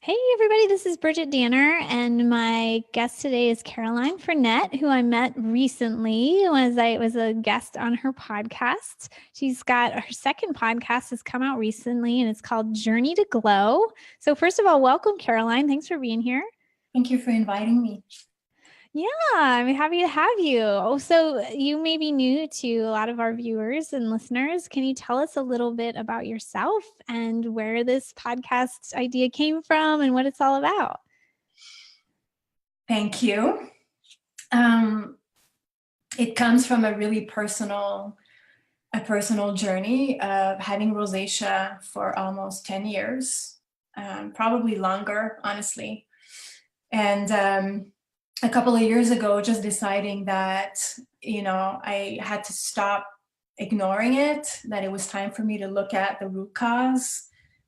Hey everybody, this is Bridgit Danner, and my guest today is Caroline Frenette, who I met recently as I was a guest on her podcast. She's got her second podcast has come out recently, and it's called Journey to Glow. So first of all, welcome, Caroline. Thanks for being here. Thank you for inviting me. Yeah, I'm happy to have you. Also, you may be new to a lot of our viewers and listeners. Can you tell us a little bit about yourself and where this podcast idea came from and what it's all about? Thank you. It comes from a really personal journey of having rosacea for almost 10 years, probably longer, honestly. And a couple of years ago, just deciding that, I had to stop ignoring it, that it was time for me to look at the root cause,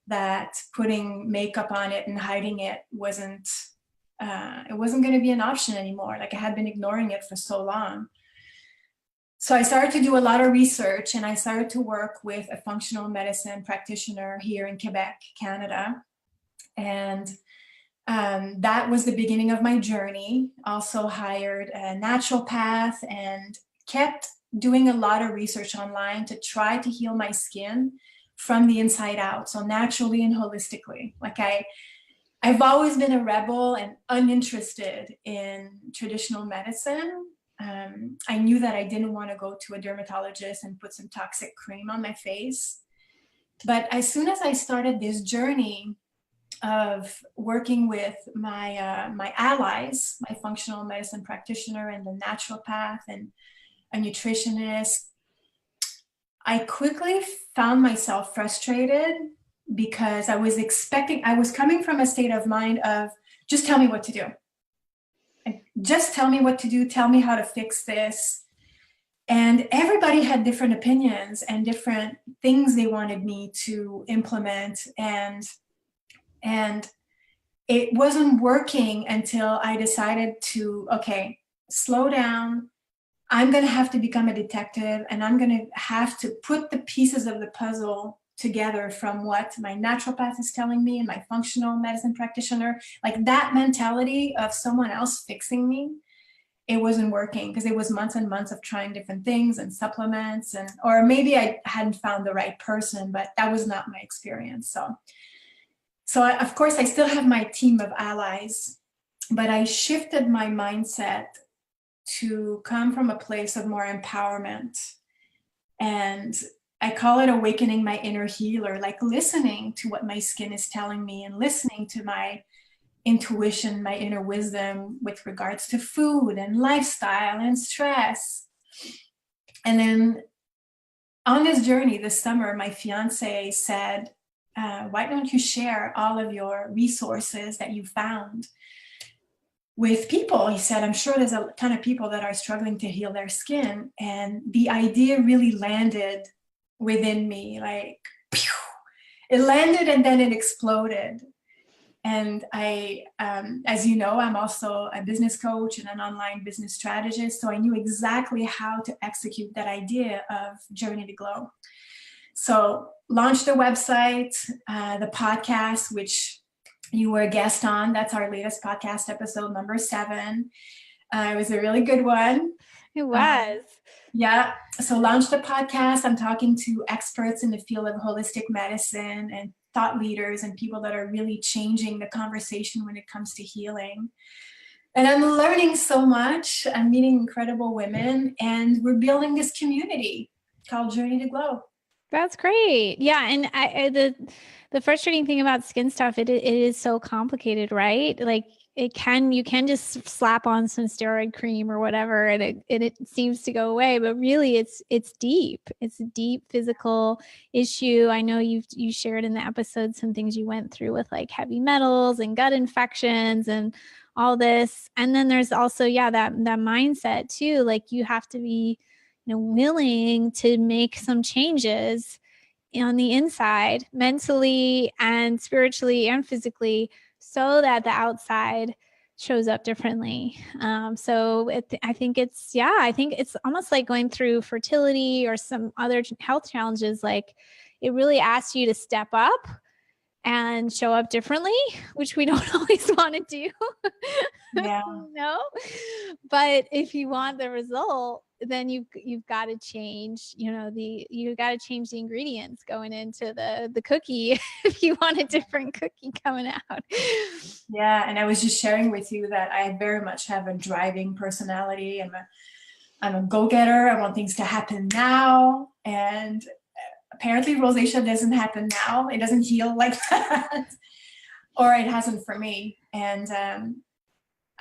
that putting makeup on it and hiding it wasn't going to be an option anymore. Like I had been ignoring it for so long. So I started to do a lot of research, and I started to work with a functional medicine practitioner here in Quebec, Canada. And that was the beginning of my journey. Also hired a naturopath and kept doing a lot of research online to try to heal my skin from the inside out. So naturally and holistically. I've always been a rebel and uninterested in traditional medicine. I knew that I didn't want to go to a dermatologist and put some toxic cream on my face. But as soon as I started this journey of working with my allies, my functional medicine practitioner and the naturopath and a nutritionist, I quickly found myself frustrated because I was coming from a state of mind of just tell me what to do. Just tell me what to do, tell me how to fix this. And everybody had different opinions and different things they wanted me to implement. And it wasn't working until I decided to, okay, slow down. I'm going to have to become a detective, and I'm going to have to put the pieces of the puzzle together from what my naturopath is telling me and my functional medicine practitioner. Like that mentality of someone else fixing me, it wasn't working because it was months and months of trying different things and supplements, or maybe I hadn't found the right person, but that was not my experience. So of course, I still have my team of allies, but I shifted my mindset to come from a place of more empowerment. And I call it awakening my inner healer, like listening to what my skin is telling me and listening to my intuition, my inner wisdom with regards to food and lifestyle and stress. And then on this journey this summer, my fiance said, why don't you share all of your resources that you found with people? He said, I'm sure there's a ton of people that are struggling to heal their skin. And the idea really landed within me, like, pew! It landed and then it exploded. And I, as you know, I'm also a business coach and an online business strategist. So I knew exactly how to execute that idea of Journey to Glow. So launched the website, the podcast, which you were a guest on. That's our latest podcast episode, number 7. It was a really good one. It was. Yeah. So launched the podcast. I'm talking to experts in the field of holistic medicine and thought leaders and people that are really changing the conversation when it comes to healing. And I'm learning so much. I'm meeting incredible women, and we're building this community called Journey to Glow. That's great. Yeah. And the frustrating thing about skin stuff, it is so complicated, right? Like you can just slap on some steroid cream or whatever, and it seems to go away, but really it's deep. It's a deep physical issue. I know you shared in the episode some things you went through with like heavy metals and gut infections and all this. And then there's also, that mindset too. Like you have to be, willing to make some changes on the inside, mentally and spiritually and physically, so that the outside shows up differently. I think it's almost like going through fertility or some other health challenges. Like it really asks you to step up and show up differently, which we don't always want to do. Yeah. No, but if you want the result, then you've got to change, you got to change the ingredients going into the cookie if you want a different cookie coming out. Yeah. And I was just sharing with you that I very much have a driving personality. I'm a go-getter. I want things to happen now. And apparently rosacea doesn't happen now. It doesn't heal like that, or it hasn't for me. And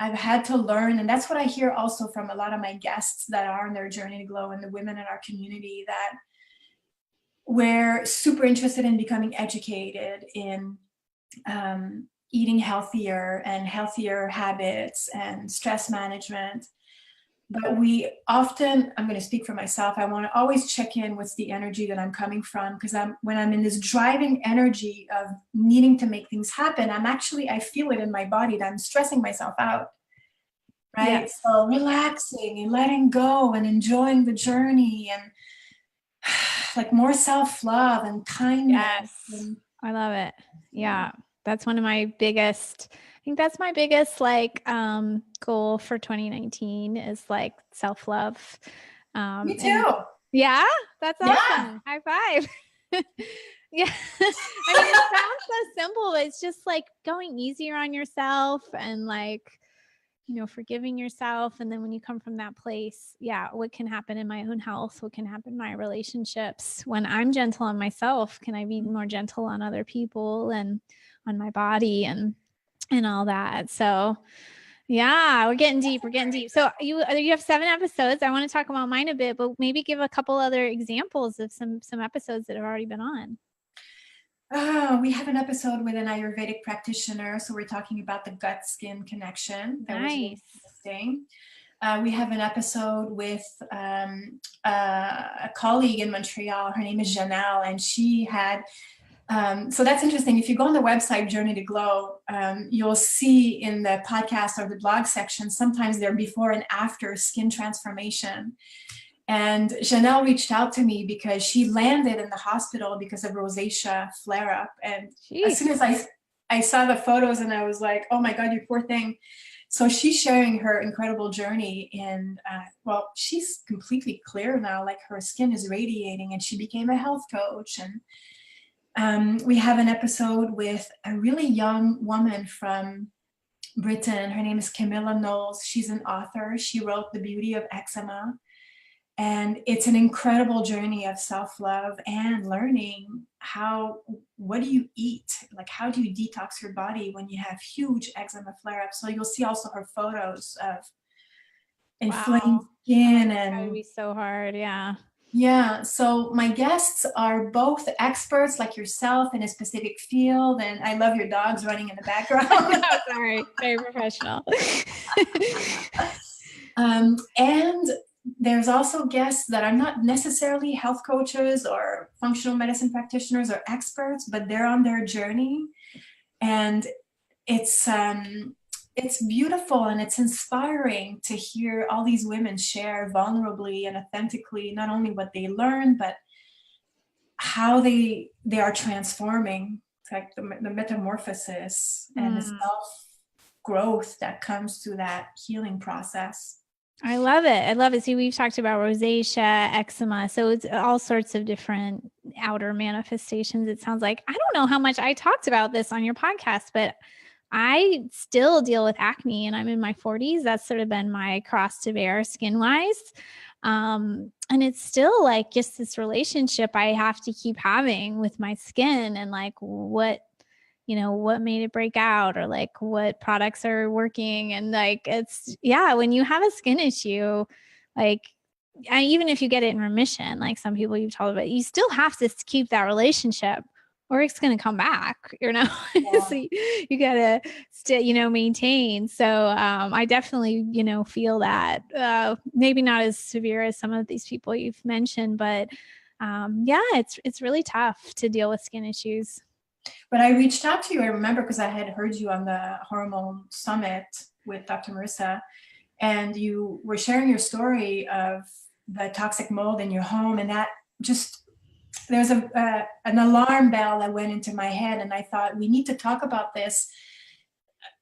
I've had to learn, and that's what I hear also from a lot of my guests that are on their journey to glow, and the women in our community, that we're super interested in becoming educated in eating healthier and healthier habits and stress management. But we often, I'm going to speak for myself, I want to always check in with the energy that I'm coming from, because when I'm in this driving energy of needing to make things happen, I feel it in my body that I'm stressing myself out, right? Yes. So relaxing and letting go and enjoying the journey, and like more self-love and kindness. Yes. And, I love it. Yeah. That's one of my biggest, I think that's my biggest goal for 2019 is like self-love. me too. Yeah, that's awesome. Yeah. High five. Yeah. I mean, it sounds so simple, but it's just like going easier on yourself and like, forgiving yourself. And then when you come from that place, what can happen in my own health? What can happen in my relationships? When I'm gentle on myself, can I be more gentle on other people and on my body and all that? So yeah, we're getting deep. So you have 7 episodes. I want to talk about mine a bit, but maybe give a couple other examples of some episodes that have already been on. We have an episode with an Ayurvedic practitioner. So we're talking about the gut-skin connection. That was really interesting. We have an episode with a colleague in Montreal. Her name is Janelle, and she had, so that's interesting. If you go on the website, Journey to Glow, you'll see in the podcast or the blog section, sometimes they're before and after skin transformation. And Janelle reached out to me because she landed in the hospital because of rosacea flare-up. And as soon as I saw the photos, and I was like, oh my God, you poor thing. So she's sharing her incredible journey in, she's completely clear now, like her skin is radiating, and she became a health coach. And we have an episode with a really young woman from Britain. Her name is Camilla Knowles. She's an author. She wrote The Beauty of Eczema. And it's an incredible journey of self-love and learning what do you eat? Like, how do you detox your body when you have huge eczema flare-ups? So you'll see also her photos of inflamed skin. And that would be so hard. Yeah. Yeah. So my guests are both experts like yourself in a specific field. And I love your dogs running in the background. Oh, sorry. Very professional. And there's also guests that are not necessarily health coaches or functional medicine practitioners or experts, but they're on their journey. And it's beautiful and it's inspiring to hear all these women share vulnerably and authentically, not only what they learned, but how they are transforming. It's like the metamorphosis and the self-growth that comes through that healing process. I love it. See, we've talked about rosacea, eczema. So it's all sorts of different outer manifestations. It sounds like, I don't know how much I talked about this on your podcast, but I still deal with acne and I'm in my 40s. That's sort of been my cross to bear skin wise. And it's still like just this relationship I have to keep having with my skin and like what made it break out or like what products are working. And like, when you have a skin issue, like even if you get it in remission, like some people you've told about, you still have to keep that relationship or it's going to come back, Yeah. So you gotta maintain. So, I definitely, feel that, maybe not as severe as some of these people you've mentioned, but, it's really tough to deal with skin issues. But I reached out to you, I remember, because I had heard you on the Hormone Summit with Dr. Marissa, and you were sharing your story of the toxic mold in your home, and that just there's an alarm bell that went into my head, and I thought, we need to talk about this.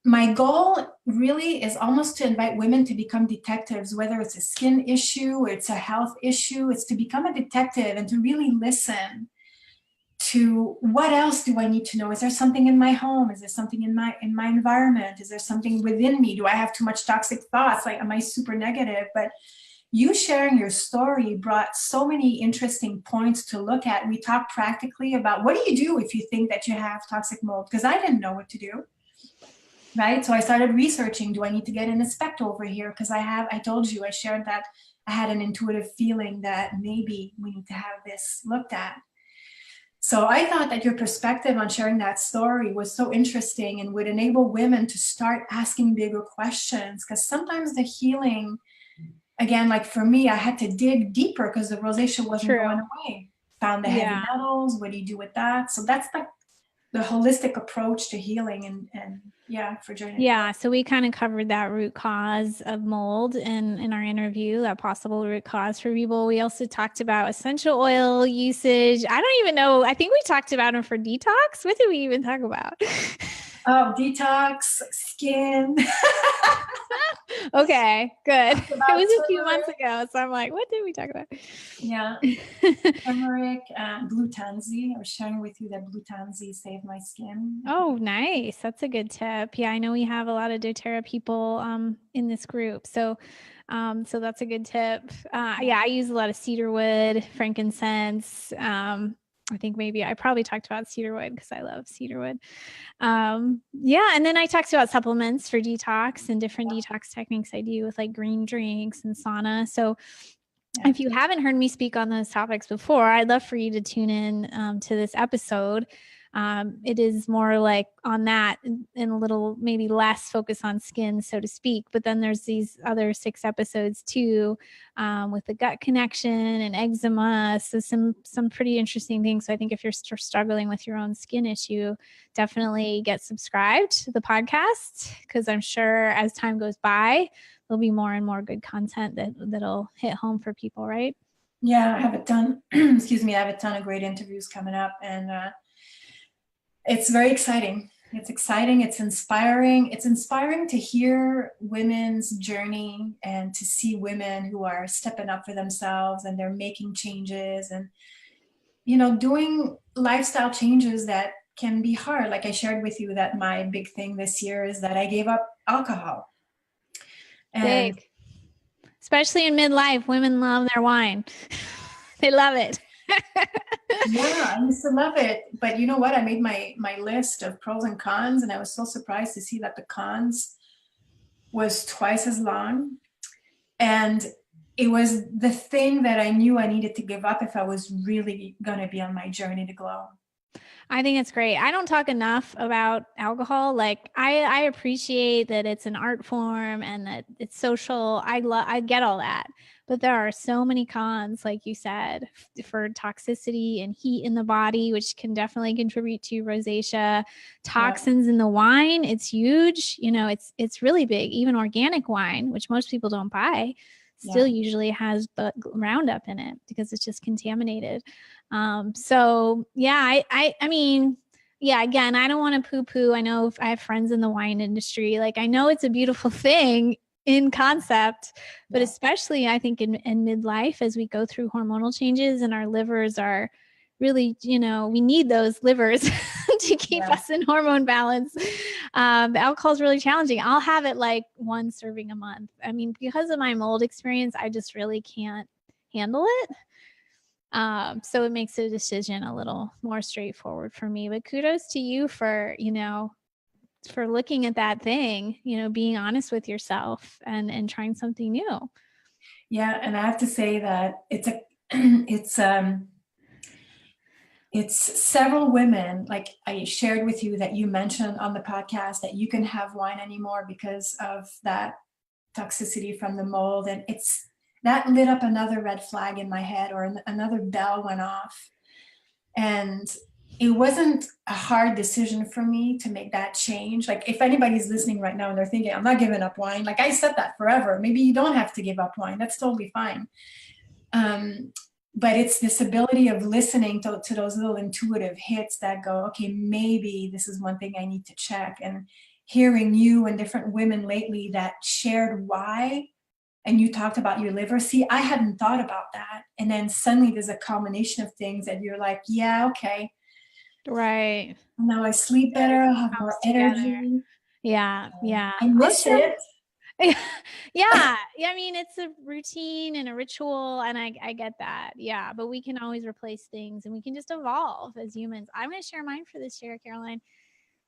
My goal really is almost to invite women to become detectives, whether it's a skin issue or it's a health issue. It's to become a detective and to really listen to, what else do I need to know? Is there something in my home? Is there something in my environment? Is there something within me? Do I have too much toxic thoughts? Like, am I super negative? But you sharing your story brought so many interesting points to look at. We talked practically about, what do you do if you think that you have toxic mold? Because I didn't know what to do. Right. So I started researching, do I need to get an inspector over here? Because I told you, I shared that I had an intuitive feeling that maybe we need to have this looked at. So I thought that your perspective on sharing that story was so interesting and would enable women to start asking bigger questions. Because sometimes the healing, again, like for me, I had to dig deeper because the rosacea wasn't going away. Found the heavy metals. What do you do with that? So that's the holistic approach to healing and for journey. Yeah. So we kind of covered that root cause of mold in our interview, that possible root cause for people. We also talked about essential oil usage. I don't even know. I think we talked about them for detox. What did we even talk about? Oh, detox, skin. Okay, good. It was a few months ago. So I'm like, what did we talk about? Yeah. Turmeric, blue tansy. I was sharing with you that blue tansy saved my skin. Oh, nice. That's a good tip. Yeah, I know we have a lot of doTERRA people in this group. So that's a good tip. I use a lot of cedarwood, frankincense. I think maybe I probably talked about cedarwood because I love cedarwood. And then I talked about supplements for detox and different detox techniques I do with like green drinks and sauna. So if you haven't heard me speak on those topics before, I'd love for you to tune in to this episode. It is more like on that and a little maybe less focus on skin, so to speak. But then there's these other 6 episodes too, with the gut connection and eczema. So some pretty interesting things. So I think if you're struggling with your own skin issue, definitely get subscribed to the podcast, because I'm sure as time goes by, there'll be more and more good content that'll hit home for people, right? Yeah, I have a ton. Excuse me, I have a ton of great interviews coming up, and it's very exciting. It's exciting. It's inspiring. It's inspiring to hear women's journey and to see women who are stepping up for themselves and they're making changes and, doing lifestyle changes that can be hard. Like I shared with you that my big thing this year is that I gave up alcohol. And big. Especially in midlife, women love their wine. They love it. Yeah, I used to love it. But you know what? I made my list of pros and cons, and I was so surprised to see that the cons was twice as long. And it was the thing that I knew I needed to give up if I was really going to be on my journey to glow. I think it's great. I don't talk enough about alcohol. Like I appreciate that it's an art form and that it's social. I get all that, but there are so many cons, like you said, for toxicity and heat in the body, which can definitely contribute to rosacea. Toxins in the wine, it's huge. It's really big. Even organic wine, which most people don't buy, still usually has the Roundup in it because it's just contaminated. I mean, again, I don't want to poo-poo. I know I have friends in the wine industry. Like, I know it's a beautiful thing in concept, but especially I think in midlife, as we go through hormonal changes and our livers are really, we need those livers to keep us in hormone balance. Alcohol is really challenging. I'll have it like 1 serving a month. I mean, because of my mold experience, I just really can't handle it. So it makes the decision a little more straightforward for me, but kudos to you for, for looking at that thing, being honest with yourself and trying something new. Yeah. And I have to say that it's several women, like I shared with you that you mentioned on the podcast that you can have wine anymore because of that toxicity from the mold. And that lit up another red flag in my head, or another bell went off. And it wasn't a hard decision for me to make that change. Like if anybody's listening right now and they're thinking, I'm not giving up wine. Like I said that forever. Maybe you don't have to give up wine. That's totally fine. But it's this ability of listening to those little intuitive hits that go, okay, maybe this is one thing I need to check. And hearing you and different women lately that shared why, and you talked about your liver. See, I hadn't thought about that. And then suddenly there's a combination of things that you're like, yeah, okay. Right. Now I sleep better, I have more energy. Yeah. Yeah. I miss it. Yeah. I mean, it's a routine and a ritual, and I get that. Yeah. But we can always replace things, and we can just evolve as humans. I'm going to share mine for this year, Caroline.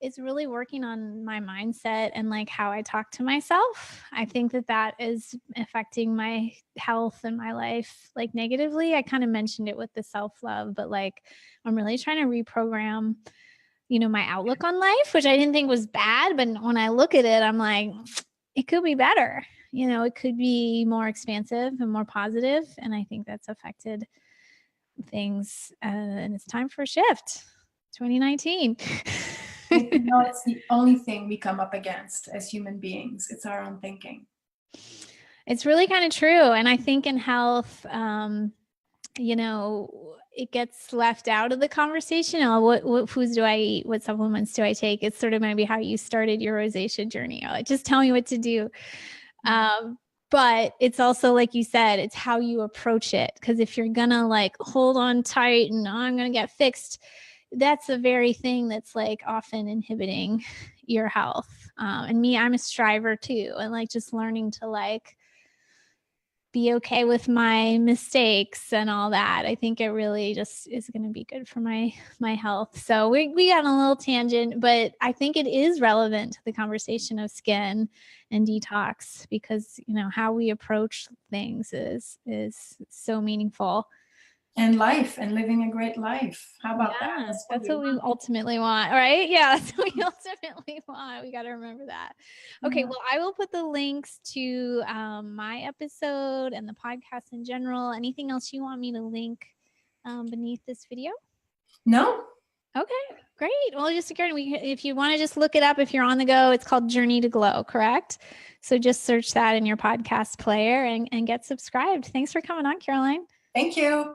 It's really working on my mindset and like how I talk to myself. I think that is affecting my health and my life like negatively. I kind of mentioned it with the self-love, but like I'm really trying to reprogram, my outlook on life, which I didn't think was bad. But when I look at it, I'm like, it could be better. It could be more expansive and more positive. And I think that's affected things. And it's time for a shift. 2019. It's the only thing we come up against as human beings. It's our own thinking. It's really kind of true. And I think in health, it gets left out of the conversation. What foods do I eat? What supplements do I take? It's sort of maybe how you started your rosacea journey. Like, just tell me what to do. But it's also, like you said, it's how you approach it. Because if you're gonna like hold on tight and I'm gonna get fixed, that's the very thing that's like often inhibiting your health. And me, I'm a striver too. And like just learning to like be okay with my mistakes and all that. I think it really just is going to be good for my health. So we got on a little tangent, but I think it is relevant to the conversation of skin and detox, because how we approach things is so meaningful. And life, and living a great life. How about that? That's what we ultimately want, right? Yeah, that's what we ultimately want. We got to remember that. Okay, well, I will put the links to my episode and the podcast in general. Anything else you want me to link beneath this video? No. Okay, great. Well, just again, if you want to just look it up, if you're on the go, it's called Journey to Glow, correct? So just search that in your podcast player and get subscribed. Thanks for coming on, Caroline. Thank you.